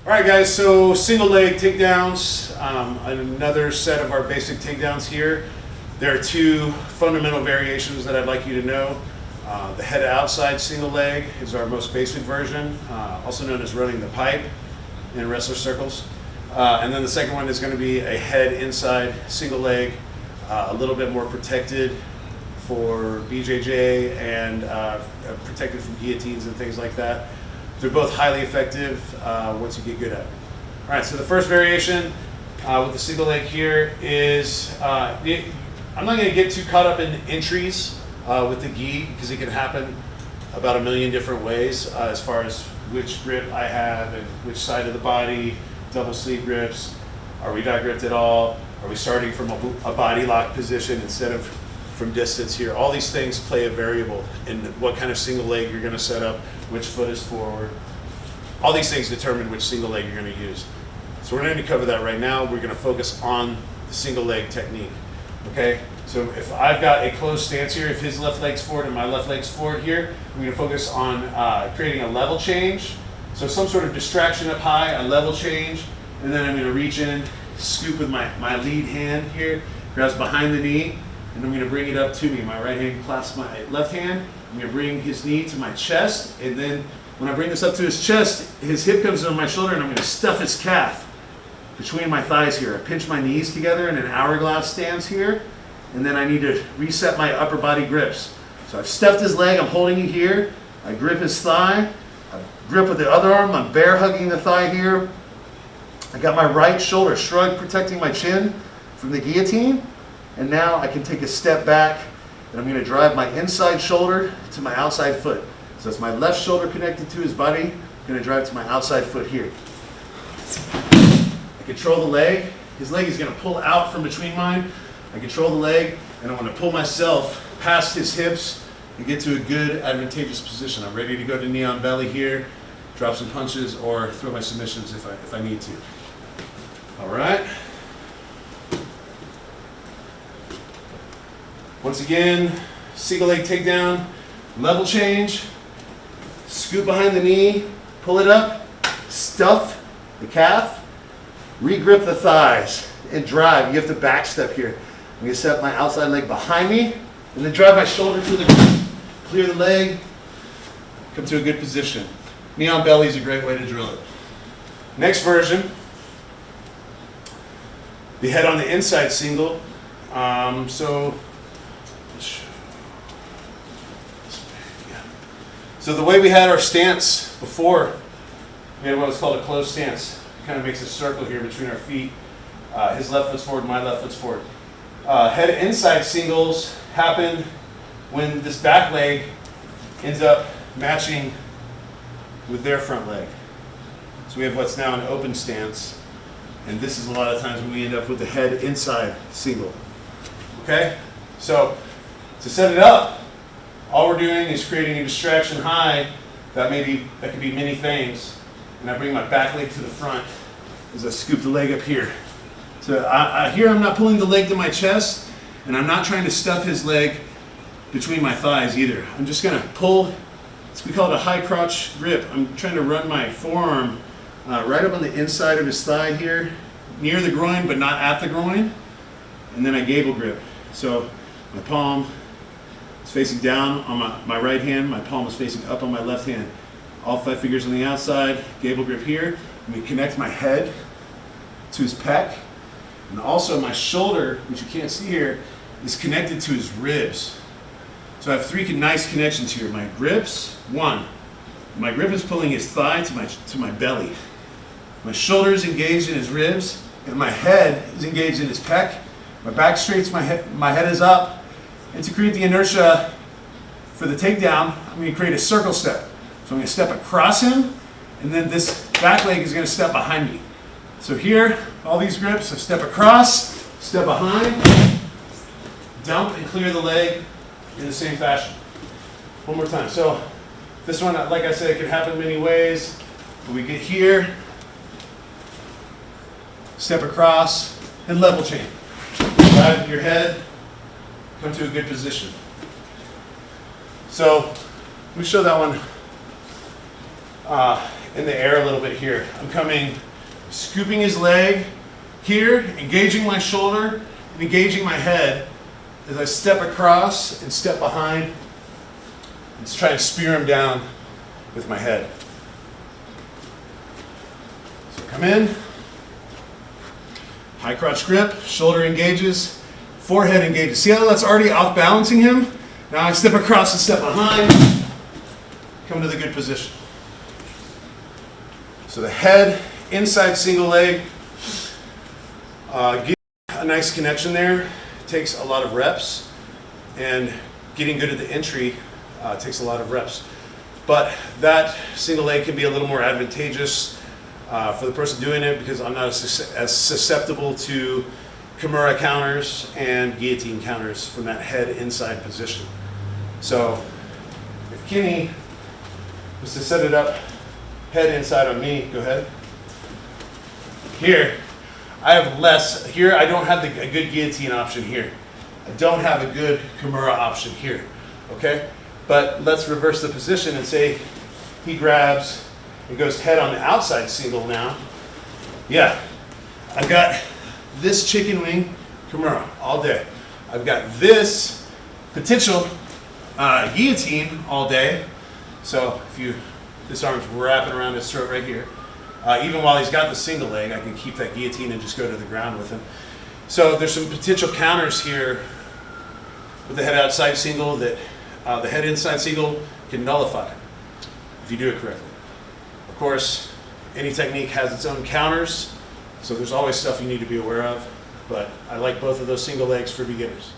All right, guys, so single leg takedowns, another set of our basic takedowns here. There are two fundamental variations that I'd like you to know. The head outside single leg is our most basic version, also known as running the pipe in wrestler circles. And then the second one is going to be a head inside single leg, a little bit more protected for BJJ and protected from guillotines and things like that. They're both highly effective once you get good at it. All right, so the first variation with the single leg here is, I'm not gonna get too caught up in entries with the gi because it can happen about a million different ways as far as which grip I have and which side of the body, double sleeve grips, are we not gripped at all? Are we starting from a body lock position instead of from distance here? All these things play a variable in what kind of single leg you're going to set up, which foot is forward. All these things determine which single leg you're going to use. So we're going to cover that right now. We're going to focus on the single leg technique. Okay, so if I've got a closed stance here, if his left leg's forward and my left leg's forward here, we're going to focus on creating a level change. So some sort of distraction up high, a level change, and then I'm going to reach in, scoop with my lead hand here, grabs behind the knee, and I'm going to bring it up to me. My right hand clasps my left hand. I'm going to bring his knee to my chest, and then when I bring this up to his chest, his hip comes on my shoulder, and I'm going to stuff his calf between my thighs here. I pinch my knees together in an hourglass stance here, and then I need to reset my upper body grips. So I've stuffed his leg, I'm holding it here. I grip his thigh. I grip with the other arm, I'm bear hugging the thigh here. I got my right shoulder shrugged, protecting my chin from the guillotine. And now I can take a step back, and I'm going to drive my inside shoulder to my outside foot. So it's my left shoulder connected to his body. I'm going to drive to my outside foot here. I control the leg. His leg is going to pull out from between mine. I control the leg, and I'm going to pull myself past his hips and get to a good advantageous position. I'm ready to go to knee on belly here, drop some punches, or throw my submissions if I need to. All right. Once again, single leg takedown, level change, scoop behind the knee, pull it up, stuff the calf, re-grip the thighs, and drive. You have to back step here. I'm going to set my outside leg behind me, and then drive my shoulder to the ground, clear the leg, come to a good position. Knee on belly is a great way to drill it. Next version, the head on the inside single. So the way we had our stance before, we had what was called a closed stance. It kind of makes a circle here between our feet. His left foot's forward, my left foot's forward. Head inside singles happen when this back leg ends up matching with their front leg. So we have what's now an open stance, and this is a lot of times when we end up with the head inside single. Okay? So to set it up, all we're doing is creating a distraction high that could be many things, and I bring my back leg to the front as I scoop the leg up here. So here I'm not pulling the leg to my chest, and I'm not trying to stuff his leg between my thighs either. I'm just going to pull. We call it a high crotch grip. I'm trying to run my forearm right up on the inside of his thigh here, near the groin but not at the groin, and then I gable grip. So my palm is facing down on my right hand, my palm is facing up on my left hand. All 5 fingers on the outside, gable grip here. I'm going to connect my head to his pec, and also my shoulder, which you can't see here, is connected to his ribs. So I have 3 nice connections here. My grips, 1. My grip is pulling his thigh to my belly. My shoulder is engaged in his ribs, and my head is engaged in his pec. My back straight's my head is up. And to create the inertia for the takedown, I'm going to create a circle step. So I'm going to step across him, and then this back leg is going to step behind me. So here, all these grips, I step across, step behind, dump and clear the leg in the same fashion. One more time. So this one, like I said, it can happen many ways. When we get here, step across, and level chain. Drive your head, come to a good position. So let me show that one in the air a little bit here. I'm coming, scooping his leg here, engaging my shoulder, and engaging my head as I step across and step behind and try and spear him down with my head. So come in, high crotch grip, shoulder engages, forehead engages. See how that's already off balancing him? Now I step across and step behind, come to the good position. So the head, inside single leg, getting a nice connection there takes a lot of reps, and getting good at the entry takes a lot of reps. But that single leg can be a little more advantageous for the person doing it because I'm not as susceptible to Kimura counters and guillotine counters from that head inside position. So if Kenny was to set it up head inside on me, go ahead. Here, I have less. Here, I don't have a good guillotine option here. I don't have a good Kimura option here, okay? But let's reverse the position and say he grabs and goes head on the outside single now. Yeah, I've got this chicken wing Kimura all day. I've got this potential guillotine all day. So if this arm's wrapping around his throat right here. Even while he's got the single leg, I can keep that guillotine and just go to the ground with him. So there's some potential counters here with the head outside single that the head inside single can nullify if you do it correctly. Of course, any technique has its own counters, so there's always stuff you need to be aware of, but I like both of those single legs for beginners.